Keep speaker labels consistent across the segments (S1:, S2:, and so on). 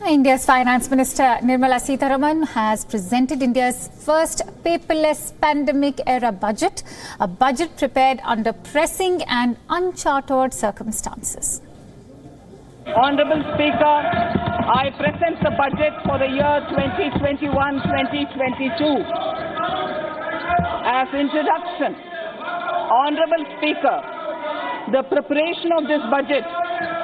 S1: India's Finance Minister Nirmala Sitharaman has presented India's first paperless pandemic-era budget, a budget prepared under pressing and uncharted circumstances.
S2: Honourable Speaker, I present the budget for the year 2021-2022. As introduction, Honourable Speaker, the preparation of this budget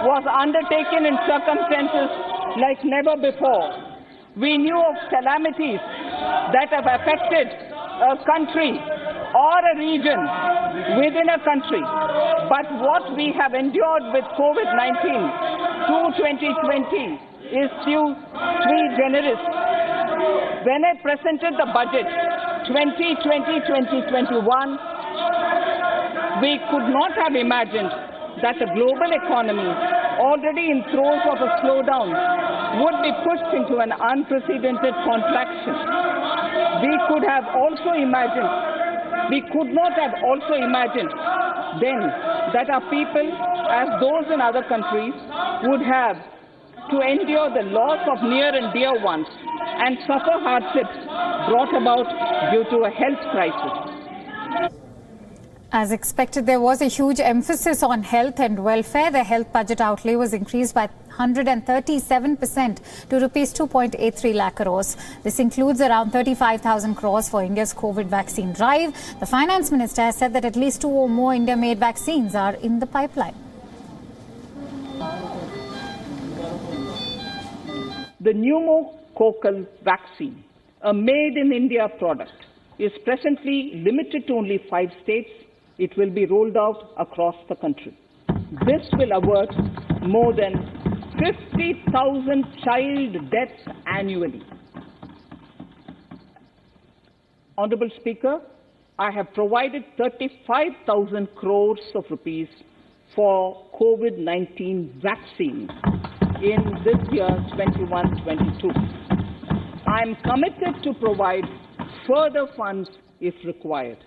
S2: was undertaken in circumstances like never before. We knew of calamities that have affected a country or a region within a country. But what we have endured with Covid-19 to 2020 is sui generis. When I presented the budget 2020-2021, we could not have imagined that the global economy, already in throes of a slowdown, would be pushed into an unprecedented contraction. We could not have also imagined then that our people, as those in other countries, would have to endure the loss of near and dear ones and suffer hardships brought about due to a health crisis.
S1: As expected, there was a huge emphasis on health and welfare. The health budget outlay was increased by 137% to rupees 2.83 lakh crores. This includes around 35,000 crores for India's COVID vaccine drive. The finance minister has said that at least 2 or more India-made vaccines are in the pipeline.
S2: The pneumococcal vaccine, a made-in-India product, is presently limited to only 5 states. It will be rolled out across the country. This will avert more than 50,000 child deaths annually. Honourable Speaker, I have provided 35,000 crores of rupees for COVID-19 vaccines in this year 21-22. I am committed to provide further funds if required.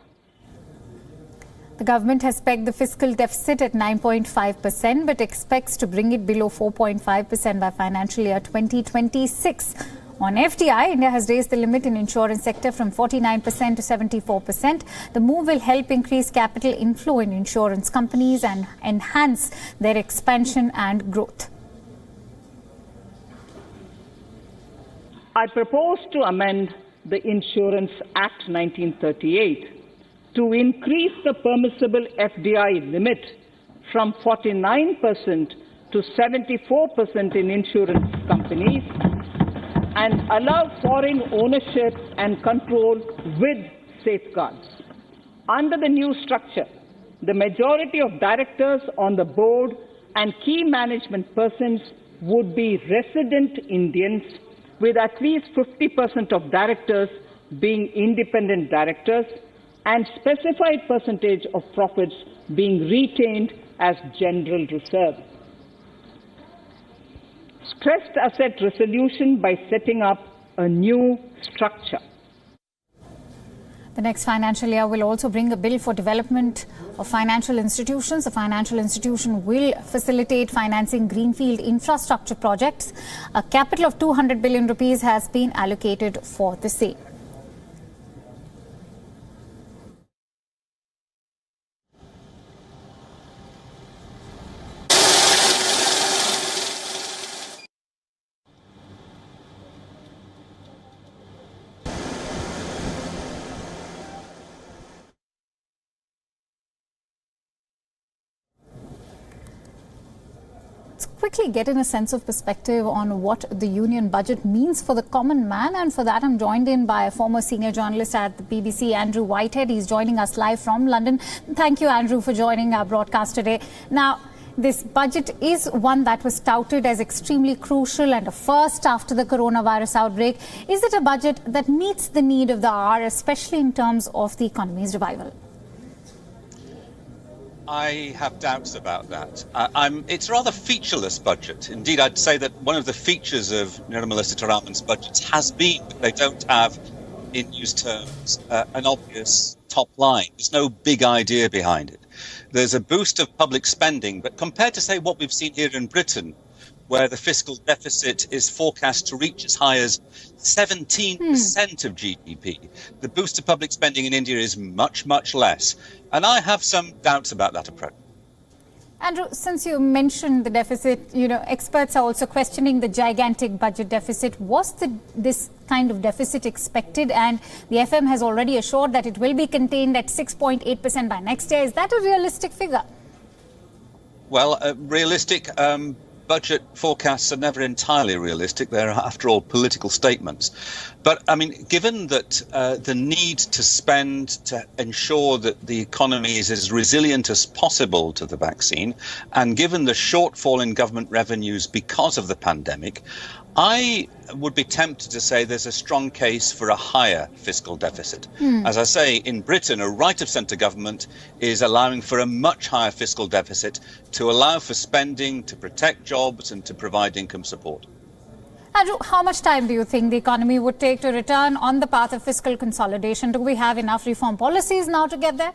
S1: The government has pegged the fiscal deficit at 9.5% but expects to bring it below 4.5% by financial year 2026. On FDI, India has raised the limit in insurance sector from 49% to 74%. The move will help increase capital inflow in insurance companies and enhance their expansion and growth.
S2: I propose to amend the Insurance Act 1938 to increase the permissible FDI limit from 49% to 74% in insurance companies and allow foreign ownership and control with safeguards. Under the new structure, the majority of directors on the board and key management persons would be resident Indians, with at least 50% of directors being independent directors and specified percentage of profits being retained as general reserve. Stressed asset resolution by setting up a new structure.
S1: The next financial year will also bring a bill for development of financial institutions. The financial institution will facilitate financing greenfield infrastructure projects. A capital of 200 billion rupees has been allocated for the same. Let's quickly get in a sense of perspective on what the union budget means for the common man, and for that I'm joined in by a former senior journalist at the BBC, Andrew Whitehead. He's joining us live from London. Thank you, Andrew, for joining our broadcast today. Now, this budget is one that was touted as extremely crucial and a first after the coronavirus outbreak. Is it a budget that meets the need of the hour, especially in terms of the economy's revival?
S3: I have doubts about that. It's a rather featureless budget. Indeed, I'd say that one of the features of Nirmala Sitharaman's budgets has been that they don't have, in news terms, an obvious top line. There's no big idea behind it. There's a boost of public spending, but compared to, say, what we've seen here in Britain, where the fiscal deficit is forecast to reach as high as 17% of GDP. The boost to public spending in India is much, much less. And I have some doubts about that approach.
S1: Andrew, since you mentioned the deficit, experts are also questioning the gigantic budget deficit. Was this kind of deficit expected? And the FM has already assured that it will be contained at 6.8% by next year. Is that a realistic figure?
S3: Well, realistic budget forecasts are never entirely realistic. They're, after all, political statements. But, I mean, given that the need to spend to ensure that the economy is as resilient as possible to the vaccine, and given the shortfall in government revenues because of the pandemic, I would be tempted to say there's a strong case for a higher fiscal deficit. As I say, in Britain, a right-of-centre government is allowing for a much higher fiscal deficit to allow for spending, to protect jobs and to provide income support.
S1: Andrew, how much time do you think the economy would take to return on the path of fiscal consolidation? Do we have enough reform policies now to get there?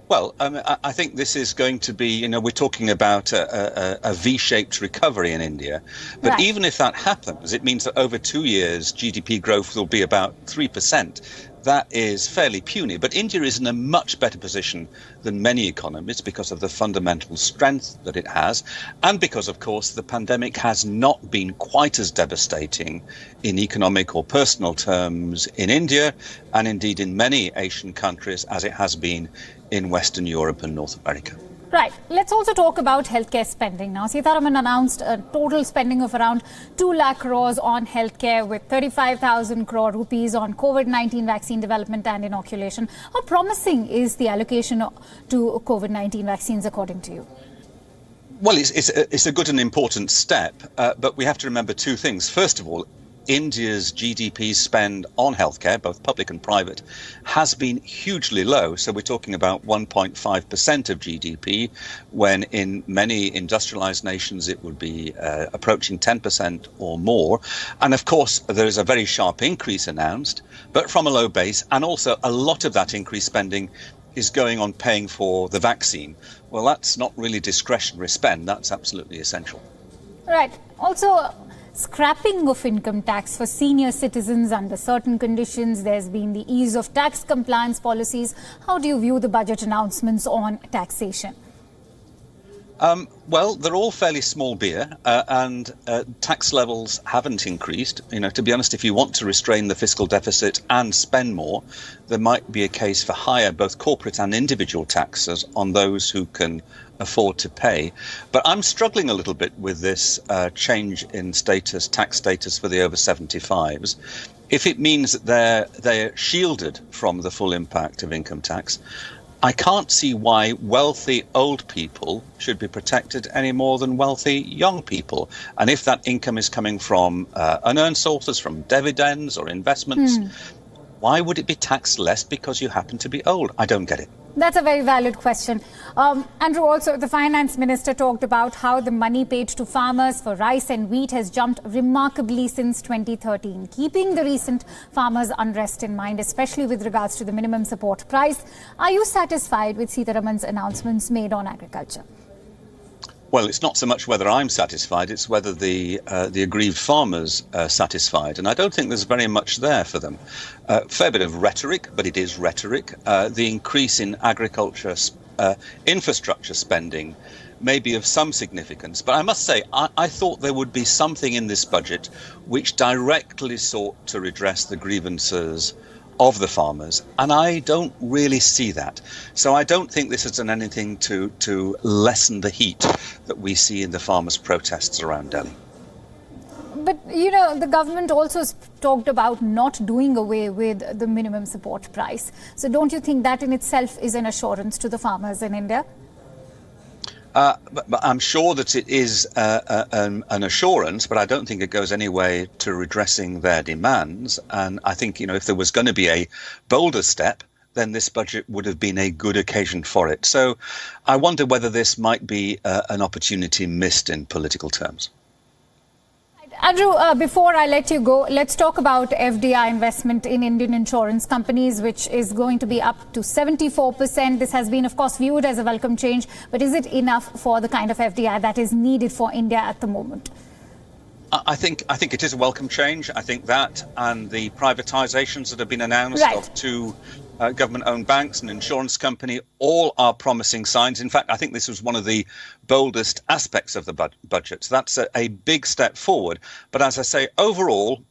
S3: Well, I think this is going to be, we're talking about a V-shaped recovery in India. But
S1: right.
S3: Even if that happens, it means that over 2 years, GDP growth will be about 3%. That is fairly puny. But India is in a much better position than many economies because of the fundamental strength that it has. And because, of course, the pandemic has not been quite as devastating in economic or personal terms in India, and indeed in many Asian countries, as it has been in Western Europe and North America.
S1: Right. Let's also talk about healthcare spending now. Sitharaman announced a total spending of around 2 lakh crores on healthcare, with 35,000 crore rupees on Covid-19 vaccine development and inoculation. How promising is the allocation to Covid-19 vaccines, according to you?
S3: Well, it's a good and important step, but we have to remember two things. First of all, India's GDP spend on healthcare, both public and private, has been hugely low. So we're talking about 1.5% of GDP, when in many industrialized nations it would be approaching 10% or more. And of course, there is a very sharp increase announced, but from a low base. And also a lot of that increased spending is going on paying for the vaccine. Well, that's not really discretionary spend. That's absolutely essential.
S1: Right. Also, scrapping of income tax for senior citizens under certain conditions. There's been the ease of tax compliance policies. How do you view the budget announcements on taxation?
S3: Well, they're all fairly small beer, and tax levels haven't increased. To be honest, if you want to restrain the fiscal deficit and spend more, there might be a case for higher both corporate and individual taxes on those who can afford to pay. But I'm struggling a little bit with this change in tax status for the over 75s. If it means that they're shielded from the full impact of income tax, I can't see why wealthy old people should be protected any more than wealthy young people. And if that income is coming from unearned sources, from dividends or investments, why would it be taxed less because you happen to be old? I don't get it.
S1: That's a very valid question. Andrew, also, the finance minister talked about how the money paid to farmers for rice and wheat has jumped remarkably since 2013, keeping the recent farmers' unrest in mind, especially with regards to the minimum support price. Are you satisfied with Sitharaman's announcements made on agriculture?
S3: Well, it's not so much whether I'm satisfied, it's whether the aggrieved farmers are satisfied. And I don't think there's very much there for them. Fair bit of rhetoric, but it is rhetoric. The increase in agriculture infrastructure spending may be of some significance. But I must say, I thought there would be something in this budget which directly sought to redress the grievances of the farmers, and I don't really see that. So I don't think this has done anything to lessen the heat that we see in the farmers' protests around Delhi.
S1: But, the government also talked about not doing away with the minimum support price. So don't you think that in itself is an assurance to the farmers in India?
S3: But I'm sure that it is an assurance, but I don't think it goes any way to redressing their demands. And I think, if there was going to be a bolder step, then this budget would have been a good occasion for it. So I wonder whether this might be an opportunity missed in political terms.
S1: Andrew, before I let you go, let's talk about FDI investment in Indian insurance companies, which is going to be up to 74%. This has been, of course, viewed as a welcome change. But is it enough for the kind of FDI that is needed for India at the moment?
S3: I think it is a welcome change. I think that and the privatizations that have been announced of two government-owned banks and insurance company all are promising signs. In fact, I think this was one of the boldest aspects of the budget. So that's a big step forward. But as I say, overall,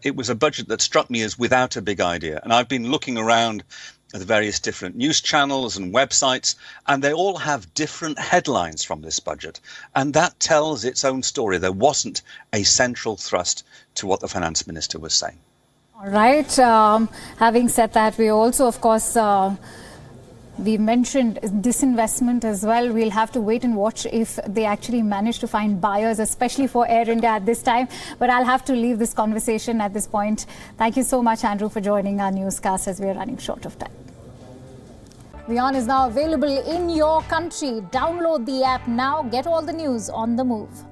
S3: it was a budget that struck me as without a big idea. And I've been looking around the various different news channels and websites, and they all have different headlines from this budget. And that tells its own story. There wasn't a central thrust to what the finance minister was saying.
S1: All right. Having said that, we also, of course, we mentioned disinvestment as well. We'll have to wait and watch if they actually manage to find buyers, especially for Air India at this time. But I'll have to leave this conversation at this point. Thank you so much, Andrew, for joining our newscast as we are running short of time. WION is now available in your country. Download the app now. Get all the news on the move.